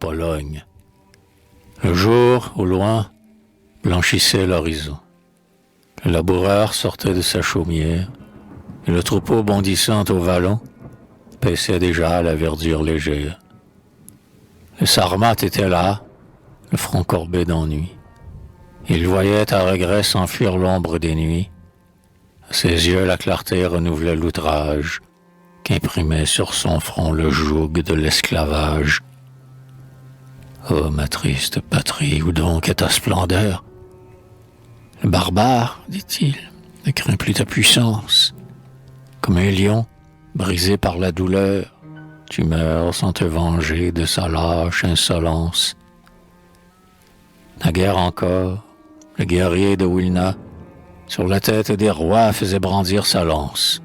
Pologne. Le jour, au loin, blanchissait l'horizon. Le laboureur sortait de sa chaumière, et le troupeau bondissant au vallon paissait déjà la verdure légère. Le Sarmate était là, le front courbé d'ennui. Il voyait à regret s'enfuir l'ombre des nuits. À ses yeux, la clarté renouvelait l'outrage qu'imprimait sur son front le joug de l'esclavage. Oh, ma triste patrie, où donc est ta splendeur? Le barbare, dit-il, ne craint plus ta puissance. Comme un lion, brisé par la douleur, tu meurs sans te venger de sa lâche insolence. Naguère encore, le guerrier de Wilna, sur la tête des rois, faisait brandir sa lance.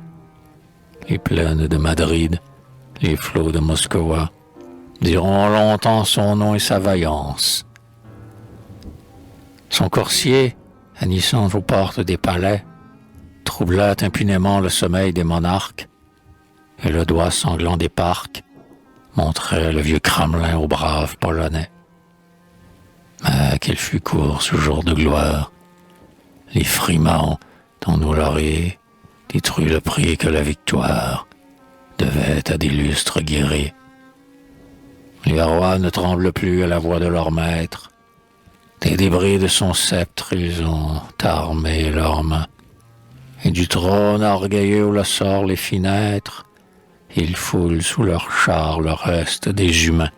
Les plaines de Madrid, les flots de Moscowa, diront longtemps son nom et sa vaillance. Son coursier, hannissant aux portes des palais, troubla impunément le sommeil des monarques, et le doigt sanglant des parcs montrait le vieux Kremlin aux braves Polonais. Mais qu'il fut court ce jour de gloire, les frimants dont nos lauriers détruit le prix que la victoire devait à d'illustres guerriers. Les rois ne tremblent plus à la voix de leur maître. Des débris de son sceptre, ils ont armé leurs mains. Et du trône orgueilleux où le sort les fit naître, ils foulent sous leurs chars le reste des humains.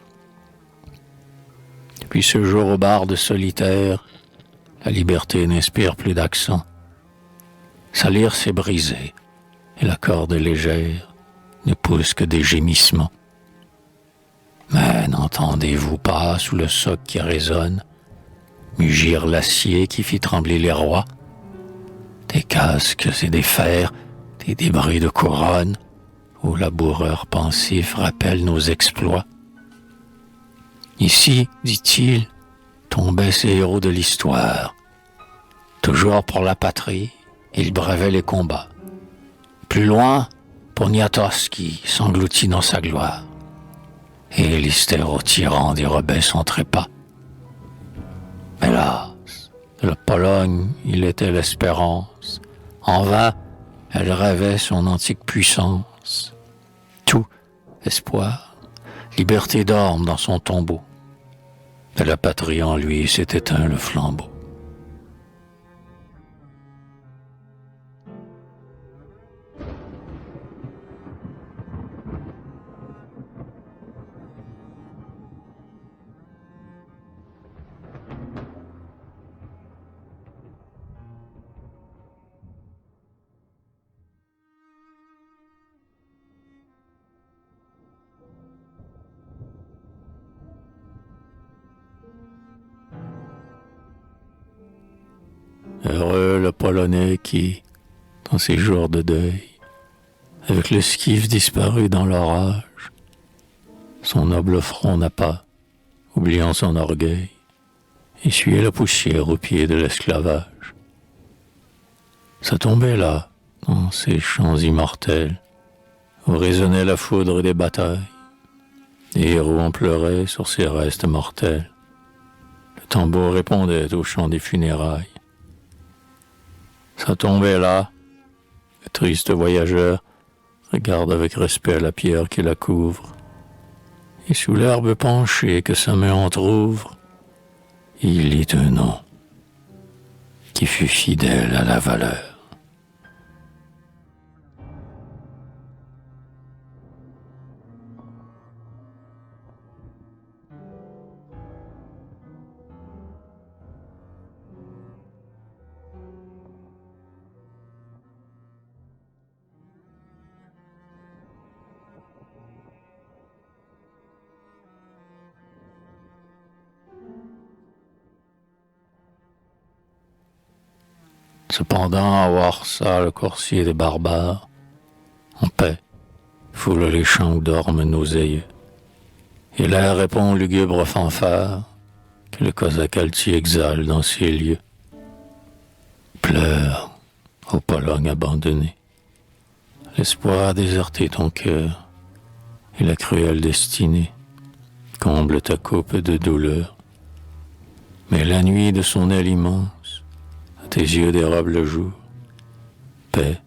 Depuis ce jour au barde solitaire, la liberté n'inspire plus d'accent. Sa lyre s'est brisée, et la corde légère ne pousse que des gémissements. Mais n'entendez-vous pas, sous le soc qui résonne, mugir l'acier qui fit trembler les rois? Des casques et des fers, des débris de couronne, où laboureur pensif rappelle nos exploits. Ici, dit-il, tombaient ces héros de l'histoire. Toujours pour la patrie, ils bravaient les combats. Plus loin, Poniatowski s'engloutit dans sa gloire. Et l'hystéro tyran des rebelles son trépas. Hélas, de la Pologne, il était l'espérance. En vain, elle rêvait son antique puissance. Tout, espoir, liberté dorme dans son tombeau. De la patrie en lui s'est éteint le flambeau. Heureux le Polonais qui, dans ses jours de deuil, avec le skif disparu dans l'orage, son noble front n'a pas, oubliant son orgueil, essuyé la poussière aux pieds de l'esclavage. Ça tombait là, dans ces champs immortels, où résonnait la foudre des batailles. Les héros en pleuraient sur ces restes mortels. Le tambour répondait au chant des funérailles. Ça tombait là, le triste voyageur regarde avec respect la pierre qui la couvre, et sous l'herbe penchée que sa main entr'ouvre, il lit un nom qui fut fidèle à la valeur. Cependant, à Warsa, le coursier des barbares, en paix, foule les champs où dorment nos aïeux. Et l'air répond aux lugubres fanfares que le cosaque altier exhale dans ces lieux. Pleure, ô Pologne abandonnée, l'espoir a déserté ton cœur, et la cruelle destinée comble ta coupe de douleur. Mais la nuit de son aile immense, à tes yeux dérobe le jour. Paix,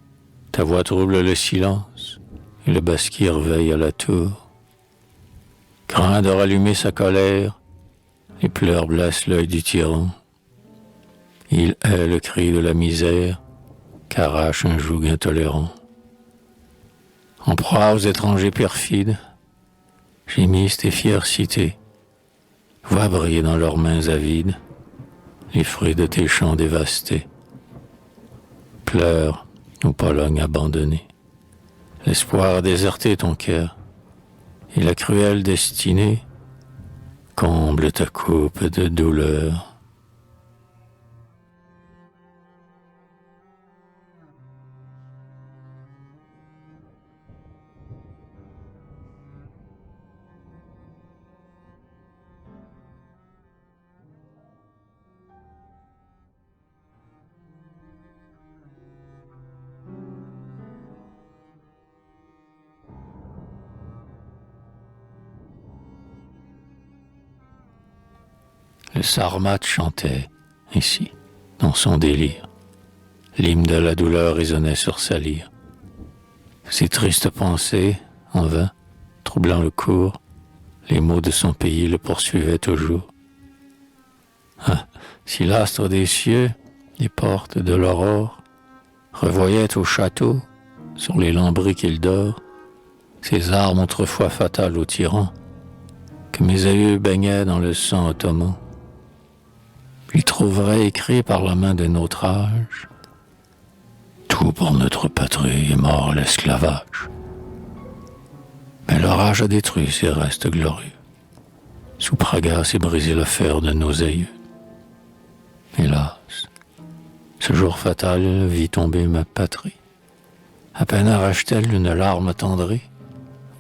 ta voix trouble le silence, et le basquire veille à la tour. Craint de rallumer sa colère, les pleurs blessent l'œil du tyran. Il hait le cri de la misère, qu'arrache un joug intolérant. En proie aux étrangers perfides, gémissent tes fières cités. Vois briller dans leurs mains avides les fruits de tes champs dévastés. Pleure, ô Pologne abandonnée. L'espoir a déserté ton cœur, et la cruelle destinée comble ta coupe de douleur. Le Sarmate chantait, ainsi, dans son délire. L'hymne de la douleur résonnait sur sa lyre. Ses tristes pensées, en vain, troublant le cours, les mots de son pays le poursuivaient toujours. Ah, si l'astre des cieux, les portes de l'aurore, revoyait au château, sur les lambris qu'il dort, ces armes autrefois fatales aux tyrans, que mes aïeux baignaient dans le sang ottoman, il trouverait écrit par la main de notre âge: tout pour notre patrie est mort l'esclavage. Mais l'orage a détruit ces restes glorieux. Sous Praga s'est brisé le fer de nos aïeux. Hélas, ce jour fatal vit tomber ma patrie. À peine arrache-t-elle une larme attendrie,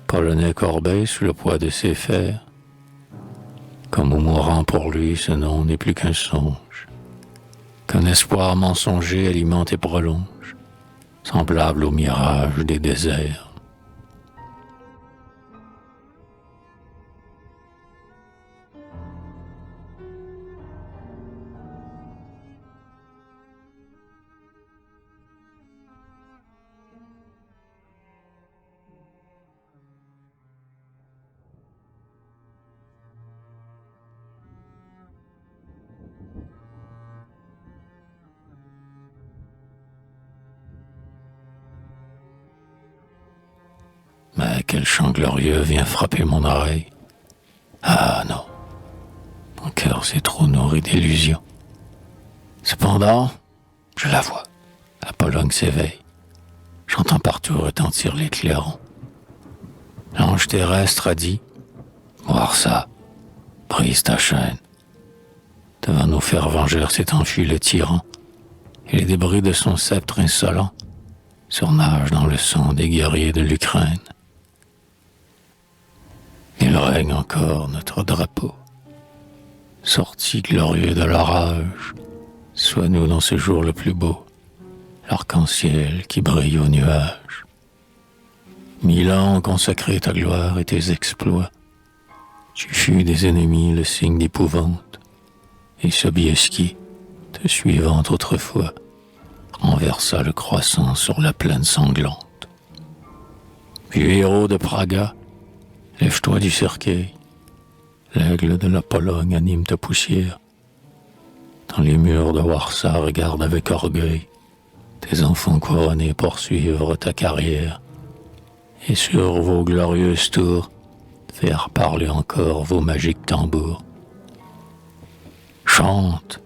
Polonais Corbeil sous le poids de ses fers. Comme au mourant pour lui, ce nom n'est plus qu'un songe, qu'un espoir mensonger alimente et prolonge, semblable au mirage des déserts. Mais quel chant glorieux vient frapper mon oreille. Ah non, mon cœur s'est trop nourri d'illusions. Cependant, je la vois, la Pologne s'éveille. J'entends partout retentir les clairons. L'ange terrestre a dit: voir ça, brise ta chaîne. Devant nos fers vengeurs s'est enfui le tyran, et les débris de son sceptre insolent surnagent dans le sang des guerriers de l'Ukraine. Il règne encore notre drapeau, sorti glorieux de l'orage. Sois-nous dans ce jour le plus beau, l'arc-en-ciel qui brille aux nuages. 1000 ans ont consacré ta gloire et tes exploits. Tu fus des ennemis le signe d'épouvante, et Sobieski, te suivant autrefois, renversa le croissant sur la plaine sanglante. Vieux héros de Praga, lève-toi du cercueil. L'aigle de la Pologne anime ta poussière. Dans les murs de Warsaw, regarde avec orgueil tes enfants couronnés poursuivre ta carrière. Et sur vos glorieuses tours, faire parler encore vos magiques tambours. Chante,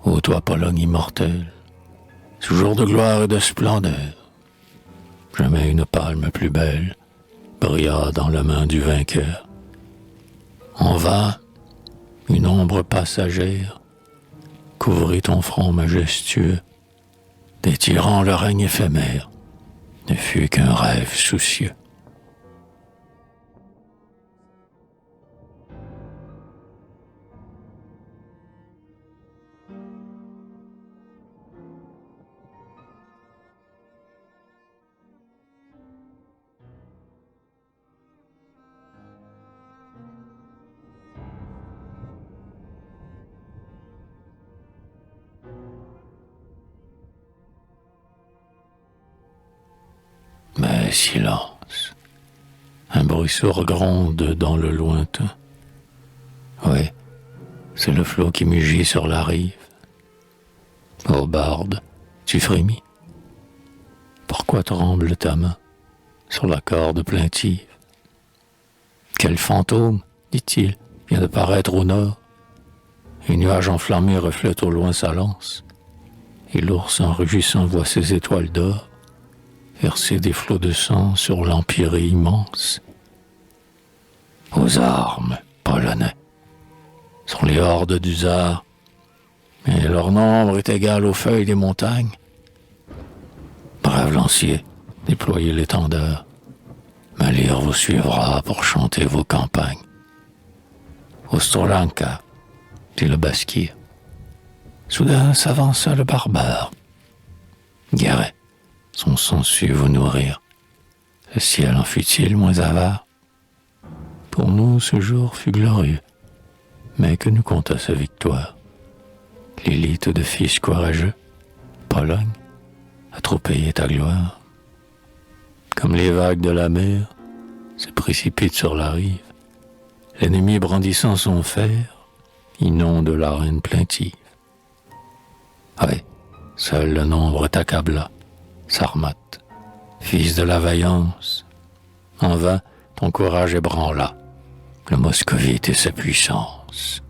ô toi Pologne immortelle, ce jour de gloire et de splendeur. Jamais une palme plus belle brilla dans la main du vainqueur. En vain, une ombre passagère couvrit ton front majestueux. Des tyrans le règne éphémère ne fut qu'un rêve soucieux. Le silence. Un bruit sourd gronde dans le lointain. Oui, c'est le flot qui mugit sur la rive. Ô barde, tu frémis. Pourquoi tremble ta main sur la corde plaintive? Quel fantôme, dit-il, vient de paraître au nord? Un nuage enflammé reflète au loin sa lance, et l'ours en rugissant voit ses étoiles d'or verser des flots de sang sur l'empire immense. Aux armes, Polonais, sont les hordes du tsar, mais leur nombre est égal aux feuilles des montagnes. Braves lanciers, déployez l'étendard, ma lyre vous suivra pour chanter vos campagnes. Ostrolanka, dit le basquier. Soudain s'avança le barbare. Guéret, son sang sut vous nourrir. Le ciel en fut-il moins avare? Pour nous, ce jour fut glorieux, mais que nous compta sa victoire? L'élite de fils courageux, Pologne, a trop payé ta gloire. Comme les vagues de la mer se précipitent sur la rive, l'ennemi brandissant son fer inonde l'arène plaintive. Ouais, seul le nombre t'accabla, Sarmate, fils de la vaillance. En vain, ton courage ébranla le moscovite et sa puissance.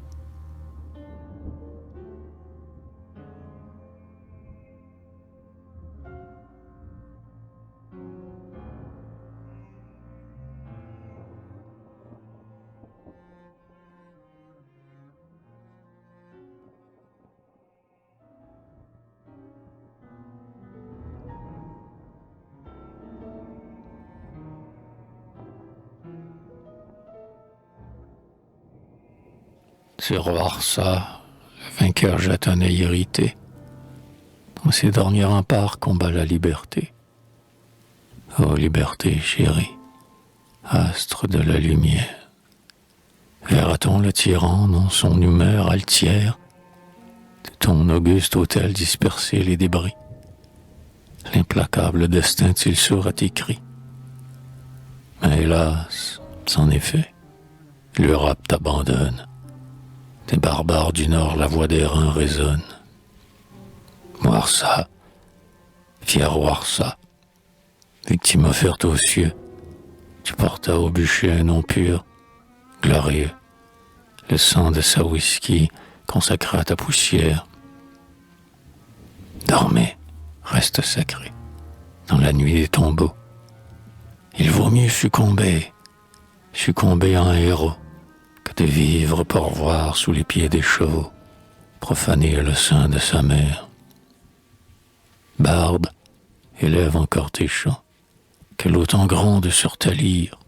Sur Warsa, le vainqueur jette un œil irrité. Dans ses derniers remparts combat la liberté. Ô liberté chérie, astre de la lumière, verra-t-on le tyran dans son humeur altière, de ton auguste autel disperser les débris? L'implacable destin t-il sourd à tes cris? Mais hélas, c'en est fait, l'Europe t'abandonne. Des barbares du Nord, la voix des reins résonne. Warsa, fier Warsa, victime offerte aux cieux, tu portas au bûcher un nom pur, glorieux, le sang de sa whisky consacré à ta poussière. Dormez, reste sacré, dans la nuit des tombeaux. Il vaut mieux succomber en héros, que de vivre pour voir sous les pieds des chevaux profaner le sein de sa mère. Barde, élève encore tes chants, que l'autan gronde sur ta lyre,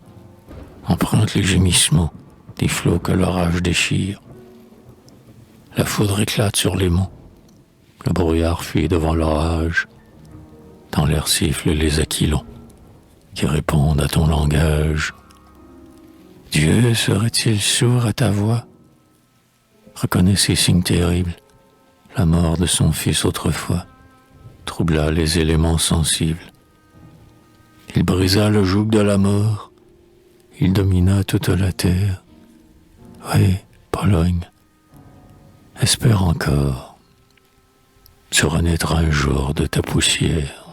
emprunte les gémissements des flots que l'orage déchire. La foudre éclate sur les monts, le brouillard fuit devant l'orage, dans l'air sifflent les aquilons qui répondent à ton langage. Dieu serait-il sourd à ta voix? Reconnais ces signes terribles. La mort de son fils autrefois troubla les éléments sensibles. Il brisa le joug de la mort. Il domina toute la terre. Oui, Pologne, espère encore. Tu renaîtras un jour de ta poussière.